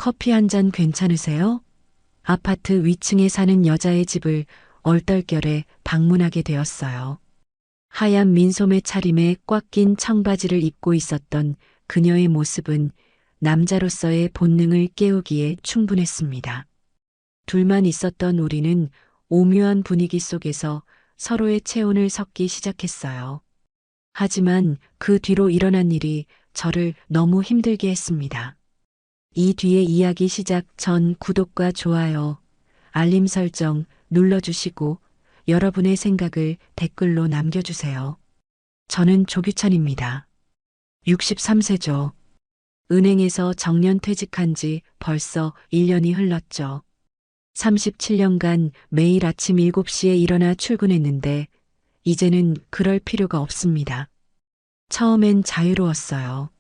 커피 한 잔 괜찮으세요? 아파트 위층에 사는 여자의 집을 얼떨결에 방문하게 되었어요. 하얀 민소매 차림에 꽉 낀 청바지를 입고 있었던 그녀의 모습은 남자로서의 본능을 깨우기에 충분했습니다. 둘만 있었던 우리는 오묘한 분위기 속에서 서로의 체온을 섞기 시작했어요. 하지만 그 뒤로 일어난 일이 저를 너무 힘들게 했습니다. 이 뒤에 이야기 시작 전 구독과 좋아요, 알림 설정 눌러주시고 여러분의 생각을 댓글로 남겨주세요. 저는 조규찬입니다. 63세죠. 은행에서 정년 퇴직한 지 벌써 1년이 흘렀죠. 37년간 매일 아침 7시에 일어나 출근했는데 이제는 그럴 필요가 없습니다. 처음엔 자유로웠어요.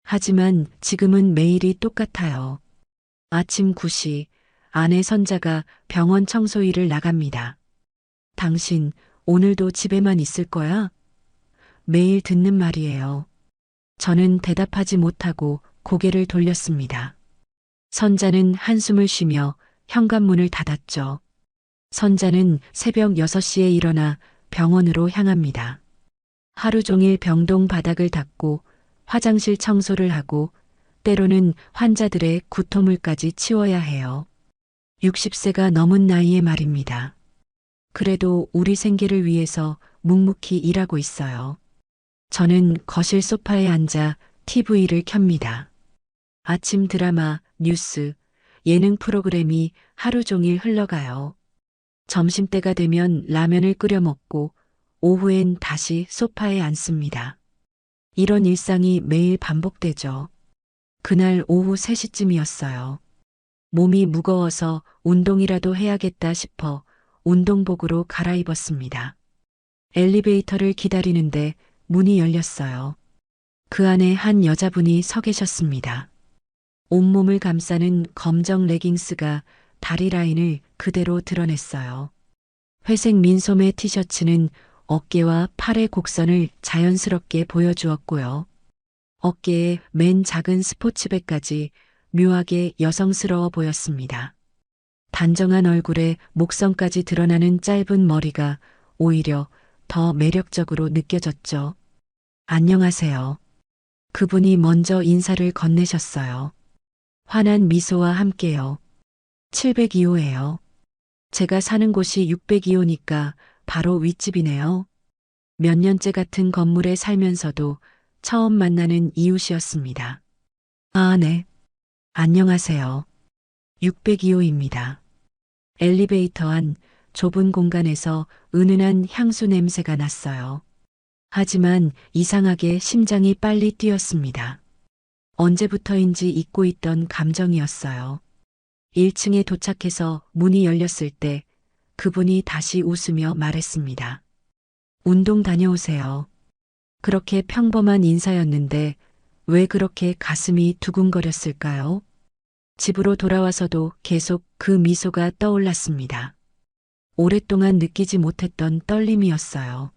하지만 지금은 매일이 똑같아요. 아침 9시 아내 선자가 병원 청소 일을 나갑니다. 당신 오늘도 집에만 있을 거야? 매일 듣는 말이에요. 저는 대답하지 못하고 고개를 돌렸습니다. 선자는 한숨을 쉬며 현관문을 닫았죠. 선자는 새벽 6시에 일어나 병원으로 향합니다. 하루 종일 병동 바닥을 닦고 화장실 청소를 하고 때로는 환자들의 구토물까지 치워야 해요. 60세가 넘은 나이에 말입니다. 그래도 우리 생계를 위해서 묵묵히 일하고 있어요. 저는 거실 소파에 앉아 TV를 켭니다. 아침 드라마, 뉴스, 예능 프로그램이 하루 종일 흘러가요. 점심때가 되면 라면을 끓여 먹고 오후엔 다시 소파에 앉습니다. 이런 일상이 매일 반복되죠. 그날 오후 3시쯤이었어요. 몸이 무거워서 운동이라도 해야겠다 싶어 운동복으로 갈아입었습니다. 엘리베이터를 기다리는데 문이 열렸어요. 그 안에 한 여자분이 서 계셨습니다. 온몸을 감싸는 검정 레깅스가 다리 라인을 그대로 드러냈어요. 회색 민소매 티셔츠는 어깨와 팔의 곡선을 자연스럽게 보여주었고요. 어깨에 맨 작은 스포츠백까지 묘하게 여성스러워 보였습니다. 단정한 얼굴에 목선까지 드러나는 짧은 머리가 오히려 더 매력적으로 느껴졌죠. 안녕하세요. 그분이 먼저 인사를 건네셨어요. 환한 미소와 함께요. 702호예요. 제가 사는 곳이 602호니까 바로 윗집이네요. 몇 년째 같은 건물에 살면서도 처음 만나는 이웃이었습니다. 아, 네. 안녕하세요. 602호입니다. 엘리베이터 안 좁은 공간에서 은은한 향수 냄새가 났어요. 하지만 이상하게 심장이 빨리 뛰었습니다. 언제부터인지 잊고 있던 감정이었어요. 1층에 도착해서 문이 열렸을 때 그분이 다시 웃으며 말했습니다. 운동 다녀오세요. 그렇게 평범한 인사였는데 왜 그렇게 가슴이 두근거렸을까요? 집으로 돌아와서도 계속 그 미소가 떠올랐습니다. 오랫동안 느끼지 못했던 떨림이었어요.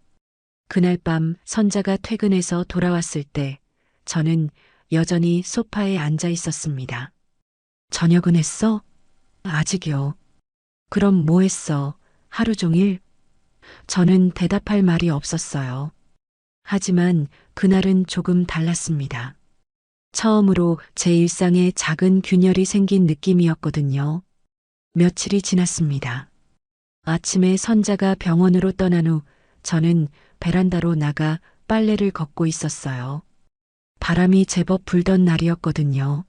그날 밤 선자가 퇴근해서 돌아왔을 때 저는 여전히 소파에 앉아 있었습니다. 저녁은 했어? 아직이요. 그럼 뭐 했어? 하루 종일? 저는 대답할 말이 없었어요. 하지만 그날은 조금 달랐습니다. 처음으로 제 일상에 작은 균열이 생긴 느낌이었거든요. 며칠이 지났습니다. 아침에 선자가 병원으로 떠난 후 저는 베란다로 나가 빨래를 걷고 있었어요. 바람이 제법 불던 날이었거든요.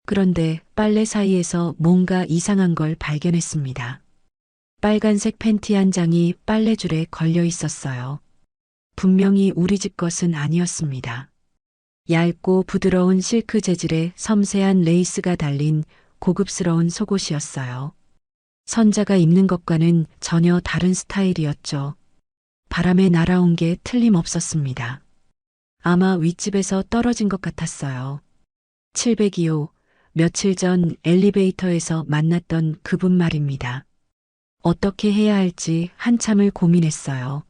그런데 빨래 사이에서 뭔가 이상한 걸 발견했습니다. 빨간색 팬티 한 장이 빨래줄에 걸려 있었어요. 분명히 우리 집 것은 아니었습니다. 얇고 부드러운 실크 재질의 섬세한 레이스가 달린 고급스러운 속옷이었어요. 선자가 입는 것과는 전혀 다른 스타일이었죠. 바람에 날아온 게 틀림없었습니다. 아마 윗집에서 떨어진 것 같았어요. 702호, 며칠 전 엘리베이터에서 만났던 그분 말입니다. 어떻게 해야 할지 한참을 고민했어요.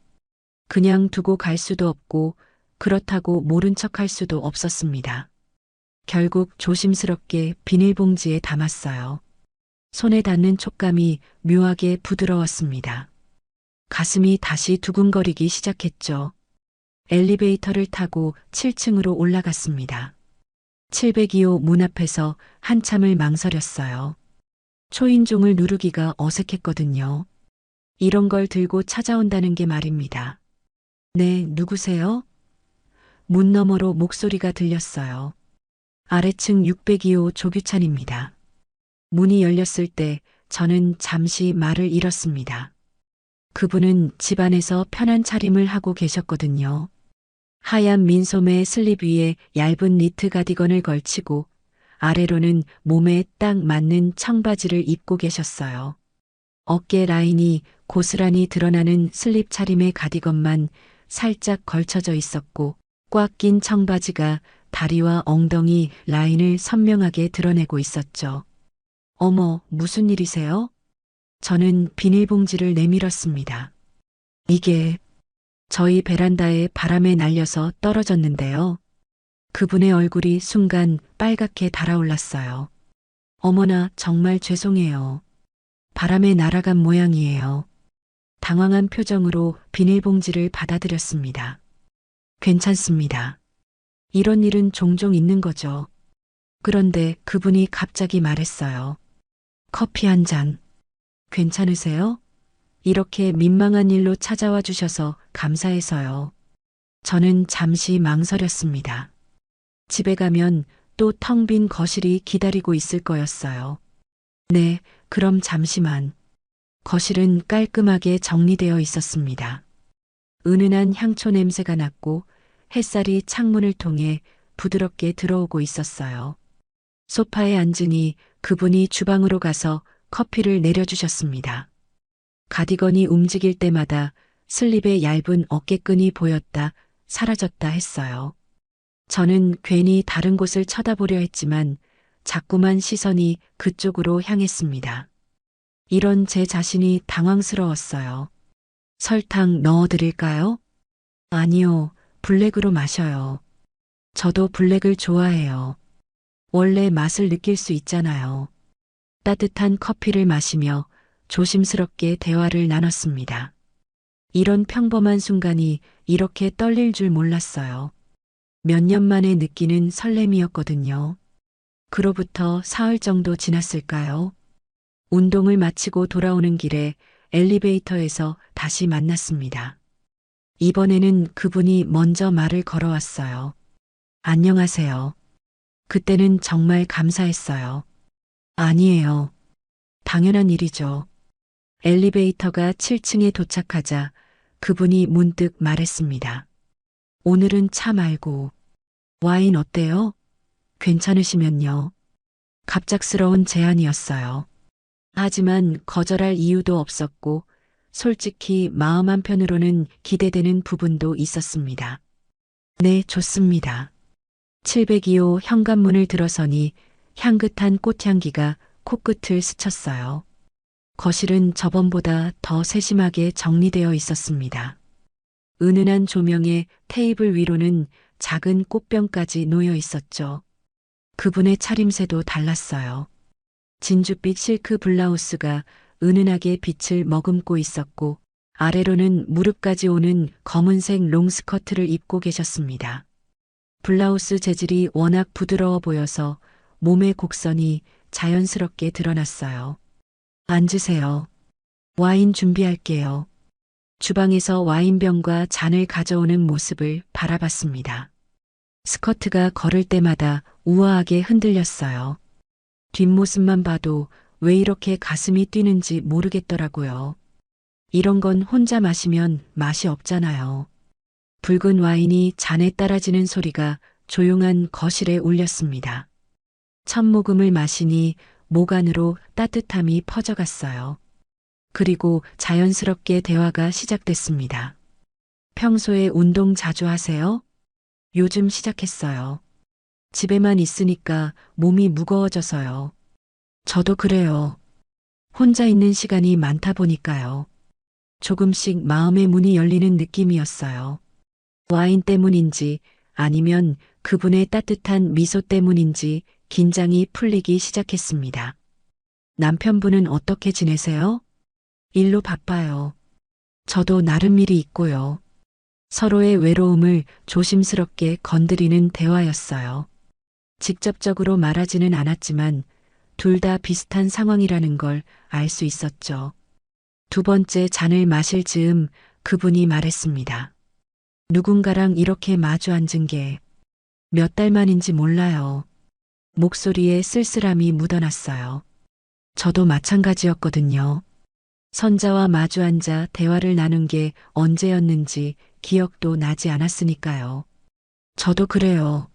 그냥 두고 갈 수도 없고 그렇다고 모른 척 할 수도 없었습니다. 결국 조심스럽게 비닐봉지에 담았어요. 손에 닿는 촉감이 묘하게 부드러웠습니다. 가슴이 다시 두근거리기 시작했죠. 엘리베이터를 타고 7층으로 올라갔습니다. 702호 문 앞에서 한참을 망설였어요. 초인종을 누르기가 어색했거든요. 이런 걸 들고 찾아온다는 게 말입니다. 네, 누구세요? 문 너머로 목소리가 들렸어요. 아래층 602호 조규찬입니다. 문이 열렸을 때 저는 잠시 말을 잃었습니다. 그분은 집안에서 편한 차림을 하고 계셨거든요. 하얀 민소매 슬립 위에 얇은 니트 가디건을 걸치고 아래로는 몸에 딱 맞는 청바지를 입고 계셨어요. 어깨 라인이 고스란히 드러나는 슬립 차림의 가디건만 살짝 걸쳐져 있었고 꽉 낀 청바지가 다리와 엉덩이 라인을 선명하게 드러내고 있었죠. 어머, 무슨 일이세요? 저는 비닐봉지를 내밀었습니다. 이게 저희 베란다에 바람에 날려서 떨어졌는데요. 그분의 얼굴이 순간 빨갛게 달아올랐어요. 어머나, 정말 죄송해요. 바람에 날아간 모양이에요. 당황한 표정으로 비닐봉지를 받아들였습니다. 괜찮습니다. 이런 일은 종종 있는 거죠. 그런데 그분이 갑자기 말했어요. 커피 한 잔. 괜찮으세요? 이렇게 민망한 일로 찾아와 주셔서 감사해서요. 저는 잠시 망설였습니다. 집에 가면 또 텅 빈 거실이 기다리고 있을 거였어요. 네, 그럼 잠시만. 거실은 깔끔하게 정리되어 있었습니다. 은은한 향초 냄새가 났고 햇살이 창문을 통해 부드럽게 들어오고 있었어요. 소파에 앉으니 그분이 주방으로 가서 커피를 내려주셨습니다. 가디건이 움직일 때마다 슬립의 얇은 어깨끈이 보였다, 사라졌다 했어요. 저는 괜히 다른 곳을 쳐다보려 했지만 자꾸만 시선이 그쪽으로 향했습니다. 이런 제 자신이 당황스러웠어요. 설탕 넣어드릴까요? 아니요, 블랙으로 마셔요. 저도 블랙을 좋아해요. 원래 맛을 느낄 수 있잖아요. 따뜻한 커피를 마시며 조심스럽게 대화를 나눴습니다. 이런 평범한 순간이 이렇게 떨릴 줄 몰랐어요. 몇 년 만에 느끼는 설렘이었거든요. 그로부터 사흘 정도 지났을까요? 운동을 마치고 돌아오는 길에 엘리베이터에서 다시 만났습니다. 이번에는 그분이 먼저 말을 걸어왔어요. 안녕하세요. 그때는 정말 감사했어요. 아니에요. 당연한 일이죠. 엘리베이터가 7층에 도착하자 그분이 문득 말했습니다. 오늘은 차 말고 와인 어때요? 괜찮으시면요. 갑작스러운 제안이었어요. 하지만 거절할 이유도 없었고 솔직히 마음 한편으로는 기대되는 부분도 있었습니다. 네, 좋습니다. 702호 현관문을 들어서니 향긋한 꽃향기가 코끝을 스쳤어요. 거실은 저번보다 더 세심하게 정리되어 있었습니다. 은은한 조명에 테이블 위로는 작은 꽃병까지 놓여 있었죠. 그분의 차림새도 달랐어요. 진주빛 실크 블라우스가 은은하게 빛을 머금고 있었고 아래로는 무릎까지 오는 검은색 롱스커트를 입고 계셨습니다. 블라우스 재질이 워낙 부드러워 보여서 몸의 곡선이 자연스럽게 드러났어요. 앉으세요. 와인 준비할게요. 주방에서 와인병과 잔을 가져오는 모습을 바라봤습니다. 스커트가 걸을 때마다 우아하게 흔들렸어요. 뒷모습만 봐도 왜 이렇게 가슴이 뛰는지 모르겠더라고요. 이런 건 혼자 마시면 맛이 없잖아요. 붉은 와인이 잔에 따라지는 소리가 조용한 거실에 울렸습니다. 첫 모금을 마시니 목 안으로 따뜻함이 퍼져갔어요. 그리고 자연스럽게 대화가 시작됐습니다. 평소에 운동 자주 하세요? 요즘 시작했어요. 집에만 있으니까 몸이 무거워져서요. 저도 그래요. 혼자 있는 시간이 많다 보니까요. 조금씩 마음의 문이 열리는 느낌이었어요. 와인 때문인지 아니면 그분의 따뜻한 미소 때문인지 긴장이 풀리기 시작했습니다. 남편분은 어떻게 지내세요? 일로 바빠요. 저도 나름 일이 있고요. 서로의 외로움을 조심스럽게 건드리는 대화였어요. 직접적으로 말하지는 않았지만 둘 다 비슷한 상황이라는 걸 알 수 있었죠. 두 번째 잔을 마실 즈음 그분이 말했습니다. 누군가랑 이렇게 마주 앉은 게 몇 달 만인지 몰라요. 목소리에 쓸쓸함이 묻어났어요. 저도 마찬가지였거든요. 선자와 마주 앉아 대화를 나눈 게 언제였는지 기억도 나지 않았으니까요. 저도 그래요.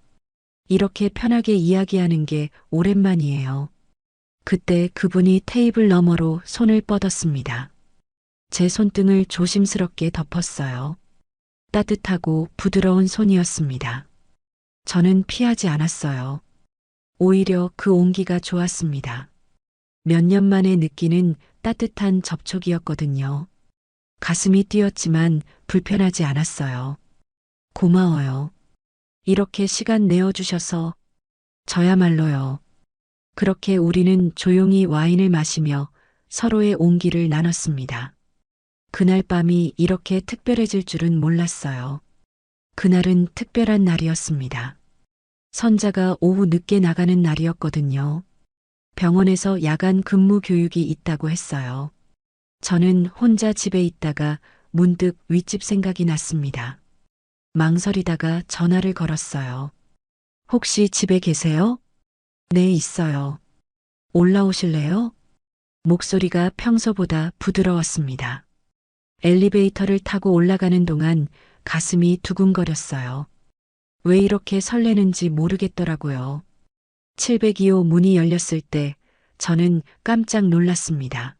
이렇게 편하게 이야기하는 게 오랜만이에요. 그때 그분이 테이블 너머로 손을 뻗었습니다. 제 손등을 조심스럽게 덮었어요. 따뜻하고 부드러운 손이었습니다. 저는 피하지 않았어요. 오히려 그 온기가 좋았습니다. 몇 년 만에 느끼는 따뜻한 접촉이었거든요. 가슴이 뛰었지만 불편하지 않았어요. 고마워요. 이렇게 시간 내어주셔서 저야말로요. 그렇게 우리는 조용히 와인을 마시며 서로의 온기를 나눴습니다. 그날 밤이 이렇게 특별해질 줄은 몰랐어요. 그날은 특별한 날이었습니다. 선자가 오후 늦게 나가는 날이었거든요. 병원에서 야간 근무 교육이 있다고 했어요. 저는 혼자 집에 있다가 문득 윗집 생각이 났습니다. 망설이다가 전화를 걸었어요. 혹시 집에 계세요? 네, 있어요. 올라오실래요? 목소리가 평소보다 부드러웠습니다. 엘리베이터를 타고 올라가는 동안 가슴이 두근거렸어요. 왜 이렇게 설레는지 모르겠더라고요. 702호 문이 열렸을 때 저는 깜짝 놀랐습니다.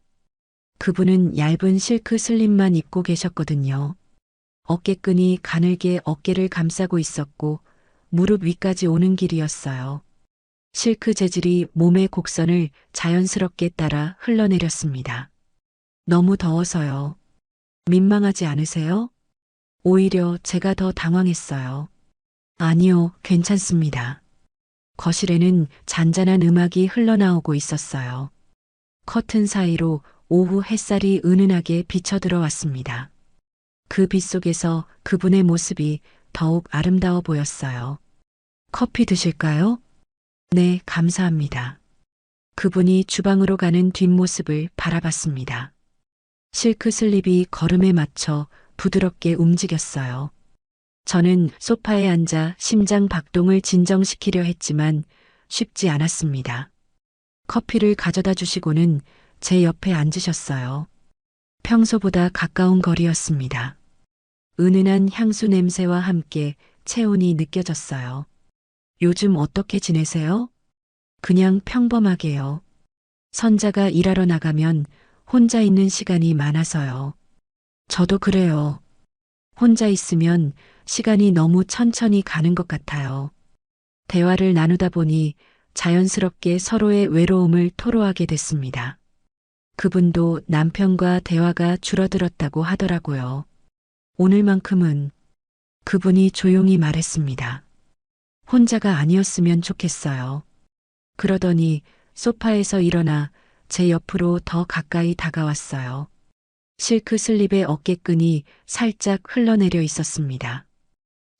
그분은 얇은 실크 슬립만 입고 계셨거든요. 어깨끈이 가늘게 어깨를 감싸고 있었고 무릎 위까지 오는 길이었어요. 실크 재질이 몸의 곡선을 자연스럽게 따라 흘러내렸습니다. 너무 더워서요. 민망하지 않으세요? 오히려 제가 더 당황했어요. 아니요, 괜찮습니다. 거실에는 잔잔한 음악이 흘러나오고 있었어요. 커튼 사이로 오후 햇살이 은은하게 비쳐 들어왔습니다. 그 빛 속에서 그분의 모습이 더욱 아름다워 보였어요. 커피 드실까요? 네, 감사합니다. 그분이 주방으로 가는 뒷모습을 바라봤습니다. 실크 슬립이 걸음에 맞춰 부드럽게 움직였어요. 저는 소파에 앉아 심장 박동을 진정시키려 했지만 쉽지 않았습니다. 커피를 가져다 주시고는 제 옆에 앉으셨어요. 평소보다 가까운 거리였습니다. 은은한 향수 냄새와 함께 체온이 느껴졌어요. 요즘 어떻게 지내세요? 그냥 평범하게요. 선자가 일하러 나가면 혼자 있는 시간이 많아서요. 저도 그래요. 혼자 있으면 시간이 너무 천천히 가는 것 같아요. 대화를 나누다 보니 자연스럽게 서로의 외로움을 토로하게 됐습니다. 그분도 남편과 대화가 줄어들었다고 하더라고요. 오늘만큼은 그분이 조용히 말했습니다. 혼자가 아니었으면 좋겠어요. 그러더니 소파에서 일어나 제 옆으로 더 가까이 다가왔어요. 실크 슬립의 어깨끈이 살짝 흘러내려 있었습니다.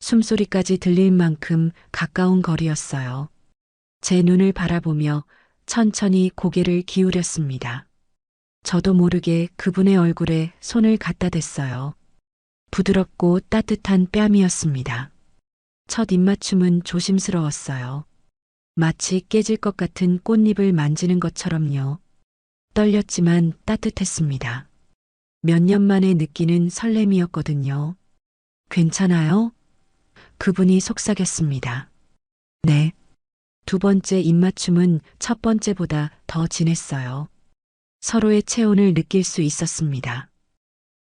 숨소리까지 들릴 만큼 가까운 거리였어요. 제 눈을 바라보며 천천히 고개를 기울였습니다. 저도 모르게 그분의 얼굴에 손을 갖다 댔어요. 부드럽고 따뜻한 뺨이었습니다. 첫 입맞춤은 조심스러웠어요. 마치 깨질 것 같은 꽃잎을 만지는 것처럼요. 떨렸지만 따뜻했습니다. 몇 년 만에 느끼는 설렘이었거든요. 괜찮아요? 그분이 속삭였습니다. 네. 두 번째 입맞춤은 첫 번째보다 더 진했어요. 서로의 체온을 느낄 수 있었습니다.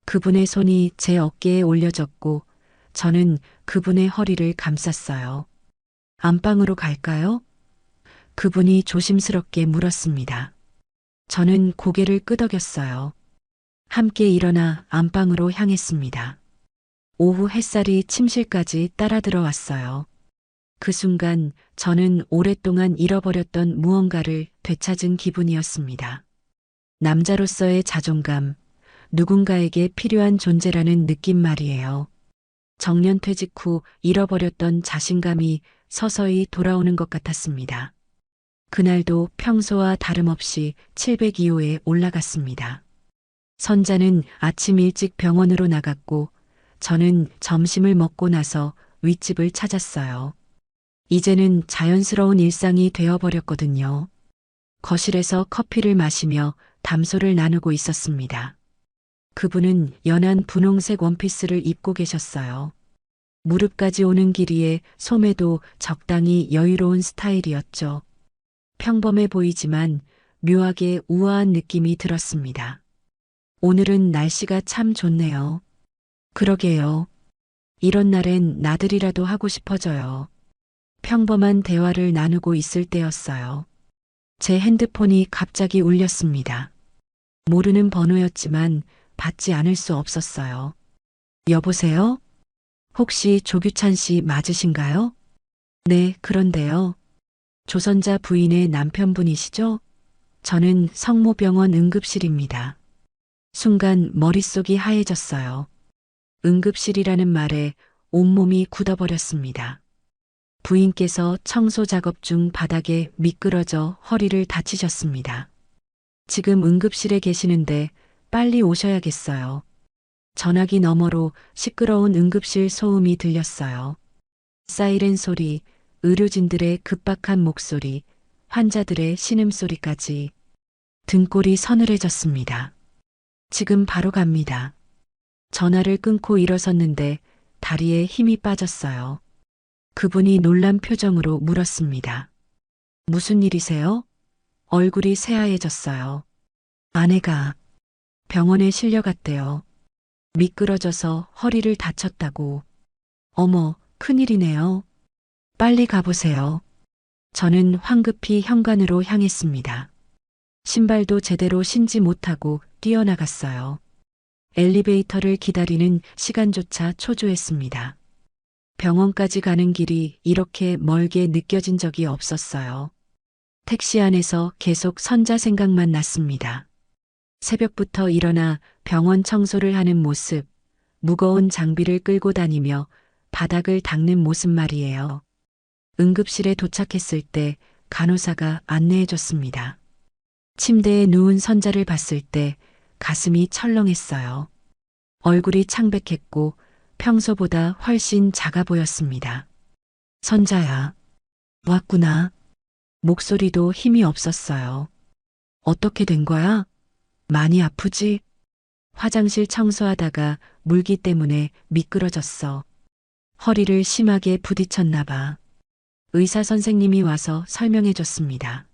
그분의 손이 제 어깨에 올려졌고 저는 그분의 허리를 감쌌어요. 안방으로 갈까요? 그분이 조심스럽게 물었습니다. 저는 고개를 끄덕였어요. 함께 일어나 안방으로 향했습니다. 오후 햇살이 침실까지 따라 들어왔어요. 그 순간 저는 오랫동안 잃어버렸던 무언가를 되찾은 기분이었습니다. 남자로서의 자존감, 누군가에게 필요한 존재라는 느낌 말이에요. 정년퇴직 후 잃어버렸던 자신감이 서서히 돌아오는 것 같았습니다. 그날도 평소와 다름없이 702호에 올라갔습니다. 선자는 아침 일찍 병원으로 나갔고 저는 점심을 먹고 나서 윗집을 찾았어요. 이제는 자연스러운 일상이 되어버렸거든요. 거실에서 커피를 마시며 담소를 나누고 있었습니다. 그분은 연한 분홍색 원피스를 입고 계셨어요. 무릎까지 오는 길이에 소매도 적당히 여유로운 스타일이었죠. 평범해 보이지만 묘하게 우아한 느낌이 들었습니다. 오늘은 날씨가 참 좋네요. 그러게요. 이런 날엔 나들이라도 하고 싶어져요. 평범한 대화를 나누고 있을 때였어요. 제 핸드폰이 갑자기 울렸습니다. 모르는 번호였지만 받지 않을 수 없었어요. 여보세요? 혹시 조규찬 씨 맞으신가요? 네, 그런데요. 조선자 부인의 남편분이시죠? 저는 성모병원 응급실입니다. 순간 머릿속이 하얘졌어요. 응급실이라는 말에 온몸이 굳어버렸습니다. 부인께서 청소 작업 중 바닥에 미끄러져 허리를 다치셨습니다. 지금 응급실에 계시는데 빨리 오셔야겠어요. 전화기 너머로 시끄러운 응급실 소음이 들렸어요. 사이렌 소리, 의료진들의 급박한 목소리, 환자들의 신음소리까지 등골이 서늘해졌습니다. 지금 바로 갑니다. 전화를 끊고 일어섰는데 다리에 힘이 빠졌어요. 그분이 놀란 표정으로 물었습니다. 무슨 일이세요? 얼굴이 새하얘졌어요. 아내가 병원에 실려갔대요. 미끄러져서 허리를 다쳤다고. 어머, 큰일이네요. 빨리 가보세요. 저는 황급히 현관으로 향했습니다. 신발도 제대로 신지 못하고 뛰어나갔어요. 엘리베이터를 기다리는 시간조차 초조했습니다. 병원까지 가는 길이 이렇게 멀게 느껴진 적이 없었어요. 택시 안에서 계속 선자 생각만 났습니다. 새벽부터 일어나 병원 청소를 하는 모습, 무거운 장비를 끌고 다니며 바닥을 닦는 모습 말이에요. 응급실에 도착했을 때 간호사가 안내해줬습니다. 침대에 누운 선자를 봤을 때 가슴이 철렁했어요. 얼굴이 창백했고 평소보다 훨씬 작아 보였습니다. 선자야, 왔구나. 목소리도 힘이 없었어요. 어떻게 된 거야? 많이 아프지? 화장실 청소하다가 물기 때문에 미끄러졌어. 허리를 심하게 부딪혔나 봐. 의사 선생님이 와서 설명해 줬습니다.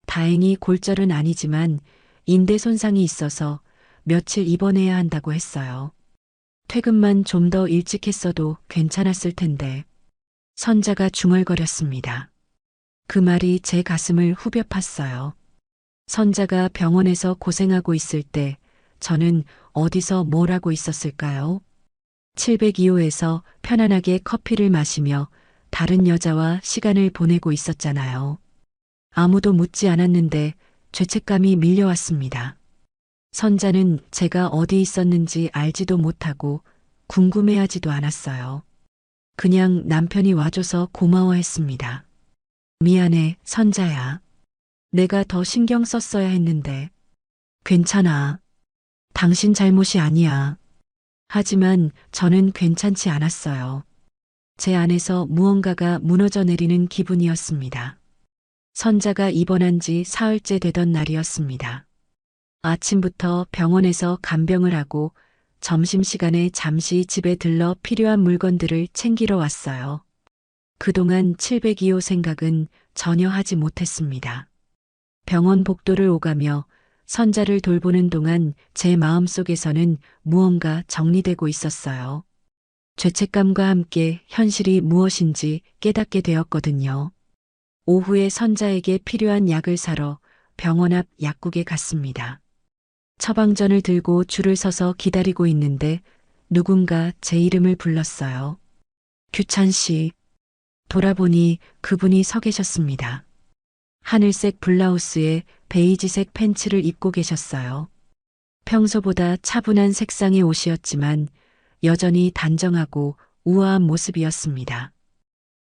다행히 골절은 아니지만 인대 손상이 있어서 며칠 입원해야 한다고 했어요. 퇴근만 좀 더 일찍 했어도 괜찮았을 텐데. 선자가 중얼거렸습니다. 그 말이 제 가슴을 후벼 팠어요. 선자가 병원에서 고생하고 있을 때 저는 어디서 뭘 하고 있었을까요? 702호에서 편안하게 커피를 마시며 다른 여자와 시간을 보내고 있었잖아요. 아무도 묻지 않았는데 죄책감이 밀려왔습니다. 선자는 제가 어디 있었는지 알지도 못하고 궁금해하지도 않았어요. 그냥 남편이 와줘서 고마워했습니다. 미안해, 선자야. 내가 더 신경 썼어야 했는데. 괜찮아. 당신 잘못이 아니야. 하지만 저는 괜찮지 않았어요. 제 안에서 무언가가 무너져 내리는 기분이었습니다. 선자가 입원한 지 사흘째 되던 날이었습니다. 아침부터 병원에서 간병을 하고 점심시간에 잠시 집에 들러 필요한 물건들을 챙기러 왔어요. 그동안 702호 생각은 전혀 하지 못했습니다. 병원 복도를 오가며 선자를 돌보는 동안 제 마음속에서는 무언가 정리되고 있었어요. 죄책감과 함께 현실이 무엇인지 깨닫게 되었거든요. 오후에 선자에게 필요한 약을 사러 병원 앞 약국에 갔습니다. 처방전을 들고 줄을 서서 기다리고 있는데 누군가 제 이름을 불렀어요. 규찬 씨. 돌아보니 그분이 서 계셨습니다. 하늘색 블라우스에 베이지색 팬츠를 입고 계셨어요. 평소보다 차분한 색상의 옷이었지만 여전히 단정하고 우아한 모습이었습니다.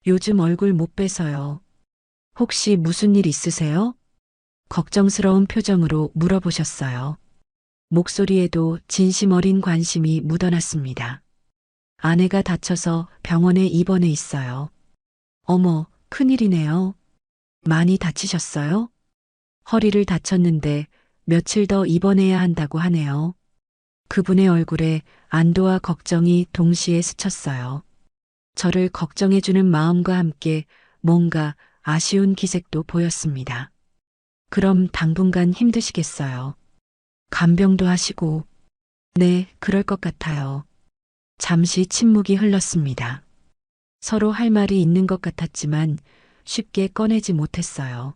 요즘 얼굴 못 뵈서요. 혹시 무슨 일 있으세요? 걱정스러운 표정으로 물어보셨어요. 목소리에도 진심 어린 관심이 묻어났습니다. 아내가 다쳐서 병원에 입원해 있어요. 어머, 큰일이네요. 많이 다치셨어요? 허리를 다쳤는데 며칠 더 입원해야 한다고 하네요. 그분의 얼굴에 안도와 걱정이 동시에 스쳤어요. 저를 걱정해주는 마음과 함께 뭔가 아쉬운 기색도 보였습니다. 그럼 당분간 힘드시겠어요. 간병도 하시고. 네, 그럴 것 같아요. 잠시 침묵이 흘렀습니다. 서로 할 말이 있는 것 같았지만 쉽게 꺼내지 못했어요.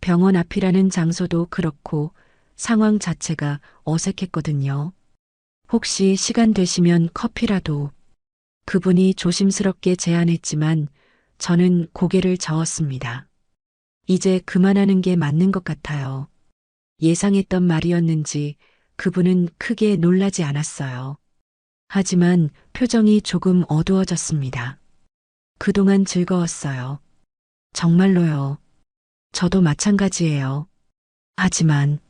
병원 앞이라는 장소도 그렇고 상황 자체가 어색했거든요. 혹시 시간 되시면 커피라도. 그분이 조심스럽게 제안했지만 저는 고개를 저었습니다. 이제 그만하는 게 맞는 것 같아요. 예상했던 말이었는지 그분은 크게 놀라지 않았어요. 하지만 표정이 조금 어두워졌습니다. 그동안 즐거웠어요. 정말로요. 저도 마찬가지예요. 하지만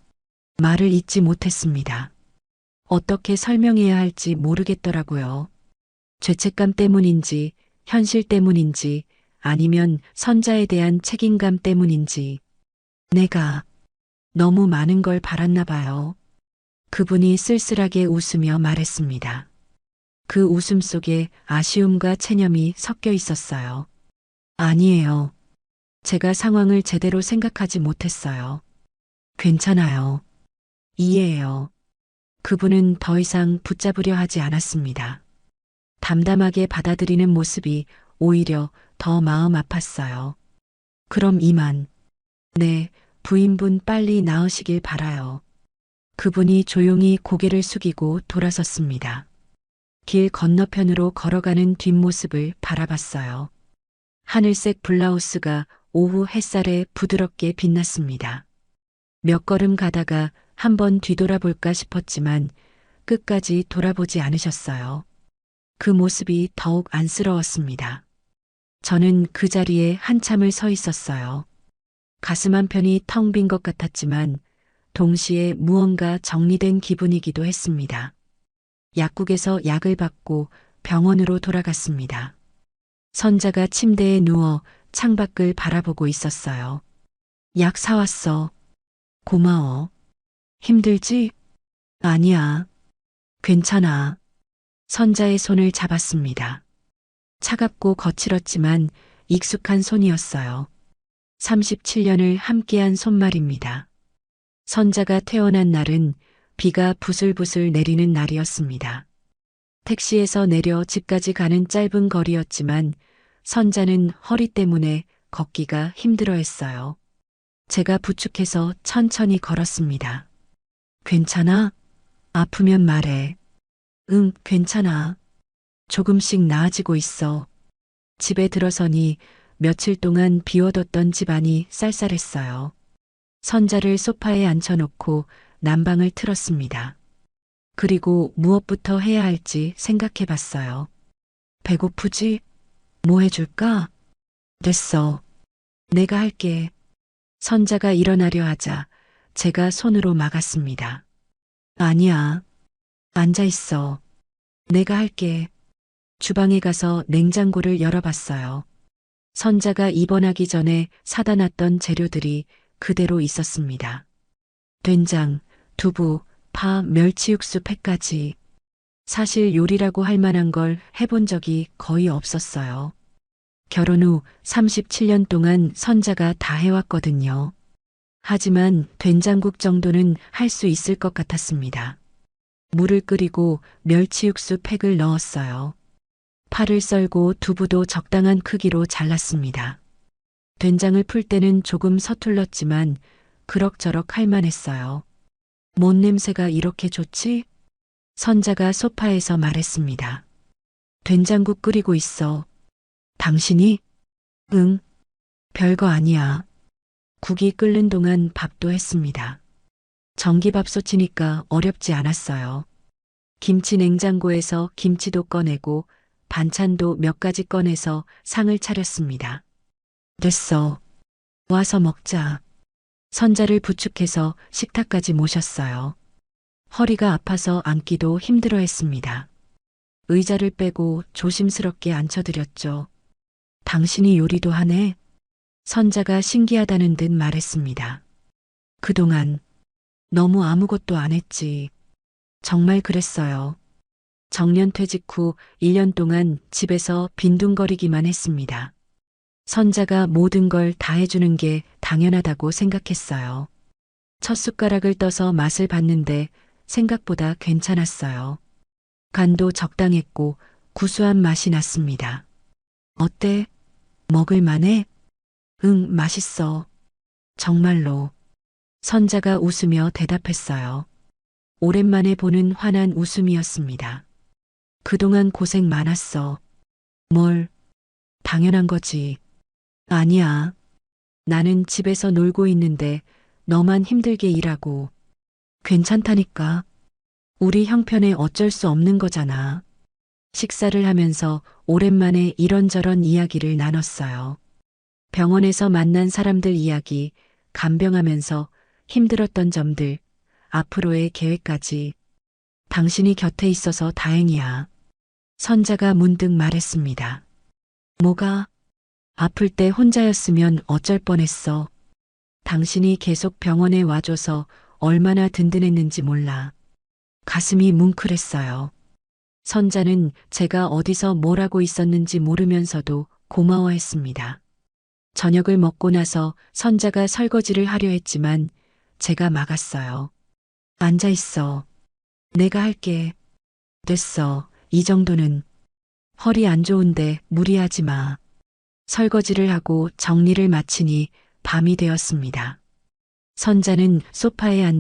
말을 잇지 못했습니다. 어떻게 설명해야 할지 모르겠더라고요. 죄책감 때문인지, 현실 때문인지, 아니면 선자에 대한 책임감 때문인지. 내가 너무 많은 걸 바랐나 봐요. 그분이 쓸쓸하게 웃으며 말했습니다. 그 웃음 속에 아쉬움과 체념이 섞여 있었어요. 아니에요. 제가 상황을 제대로 생각하지 못했어요. 괜찮아요. 이해해요. 그분은 더 이상 붙잡으려 하지 않았습니다. 담담하게 받아들이는 모습이 오히려 더 마음 아팠어요. 그럼 이만. 네, 부인분 빨리 나으시길 바라요. 그분이 조용히 고개를 숙이고 돌아섰습니다. 길 건너편으로 걸어가는 뒷모습을 바라봤어요. 하늘색 블라우스가 오후 햇살에 부드럽게 빛났습니다. 몇 걸음 가다가 한번 뒤돌아볼까 싶었지만 끝까지 돌아보지 않으셨어요. 그 모습이 더욱 안쓰러웠습니다. 저는 그 자리에 한참을 서 있었어요. 가슴 한편이 텅 빈 것 같았지만 동시에 무언가 정리된 기분이기도 했습니다. 약국에서 약을 받고 병원으로 돌아갔습니다. 선자가 침대에 누워 창밖을 바라보고 있었어요. 약 사왔어. 고마워. 힘들지? 아니야. 괜찮아. 선자의 손을 잡았습니다. 차갑고 거칠었지만 익숙한 손이었어요. 37년을 함께한 손말입니다. 선자가 태어난 날은 비가 부슬부슬 내리는 날이었습니다. 택시에서 내려 집까지 가는 짧은 거리였지만 선자는 허리 때문에 걷기가 힘들어했어요. 제가 부축해서 천천히 걸었습니다. 괜찮아? 아프면 말해. 응, 괜찮아. 조금씩 나아지고 있어. 집에 들어서니 며칠 동안 비워뒀던 집안이 쌀쌀했어요. 선자를 소파에 앉혀놓고 난방을 틀었습니다. 그리고 무엇부터 해야 할지 생각해 봤어요. 배고프지? 뭐 해줄까? 됐어. 내가 할게. 선자가 일어나려 하자 제가 손으로 막았습니다. 아니야. 앉아 있어. 내가 할게. 주방에 가서 냉장고를 열어봤어요. 선자가 입원하기 전에 사다 놨던 재료들이 그대로 있었습니다. 된장, 두부, 파, 멸치 육수 팩까지. 사실 요리라고 할 만한 걸 해본 적이 거의 없었어요. 결혼 후 37년 동안 선자가 다 해왔거든요. 하지만 된장국 정도는 할 수 있을 것 같았습니다. 물을 끓이고 멸치 육수 팩을 넣었어요. 파를 썰고 두부도 적당한 크기로 잘랐습니다. 된장을 풀 때는 조금 서툴렀지만 그럭저럭 할만했어요. 뭔 냄새가 이렇게 좋지? 선자가 소파에서 말했습니다. 된장국 끓이고 있어. 당신이? 응, 별거 아니야. 국이 끓는 동안 밥도 했습니다. 전기밥솥이니까 어렵지 않았어요. 김치 냉장고에서 김치도 꺼내고 반찬도 몇 가지 꺼내서 상을 차렸습니다. 됐어. 와서 먹자. 선자를 부축해서 식탁까지 모셨어요. 허리가 아파서 앉기도 힘들어 했습니다. 의자를 빼고 조심스럽게 앉혀드렸죠. 당신이 요리도 하네? 선자가 신기하다는 듯 말했습니다. 그동안 너무 아무것도 안 했지. 정말 그랬어요. 정년퇴직 후 1년 동안 집에서 빈둥거리기만 했습니다. 선자가 모든 걸 다 해주는 게 당연하다고 생각했어요. 첫 숟가락을 떠서 맛을 봤는데 생각보다 괜찮았어요. 간도 적당했고 구수한 맛이 났습니다. 어때? 먹을 만해? 응, 맛있어. 정말로. 선자가 웃으며 대답했어요. 오랜만에 보는 환한 웃음이었습니다. 그동안 고생 많았어. 뭘? 당연한 거지. 아니야. 나는 집에서 놀고 있는데 너만 힘들게 일하고. 괜찮다니까. 우리 형편에 어쩔 수 없는 거잖아. 식사를 하면서 오랜만에 이런저런 이야기를 나눴어요. 병원에서 만난 사람들 이야기, 간병하면서 힘들었던 점들, 앞으로의 계획까지. 당신이 곁에 있어서 다행이야. 선자가 문득 말했습니다. 뭐가? 아플 때 혼자였으면 어쩔 뻔했어. 당신이 계속 병원에 와줘서 얼마나 든든했는지 몰라. 가슴이 뭉클했어요. 선자는 제가 어디서 뭘 하고 있었는지 모르면서도 고마워했습니다. 저녁을 먹고 나서 선자가 설거지를 하려 했지만 제가 막았어요. 앉아 있어. 내가 할게. 됐어. 이 정도는. 허리 안 좋은데 무리하지 마. 설거지를 하고 정리를 마치니 밤이 되었습니다. 선자는 소파에 앉아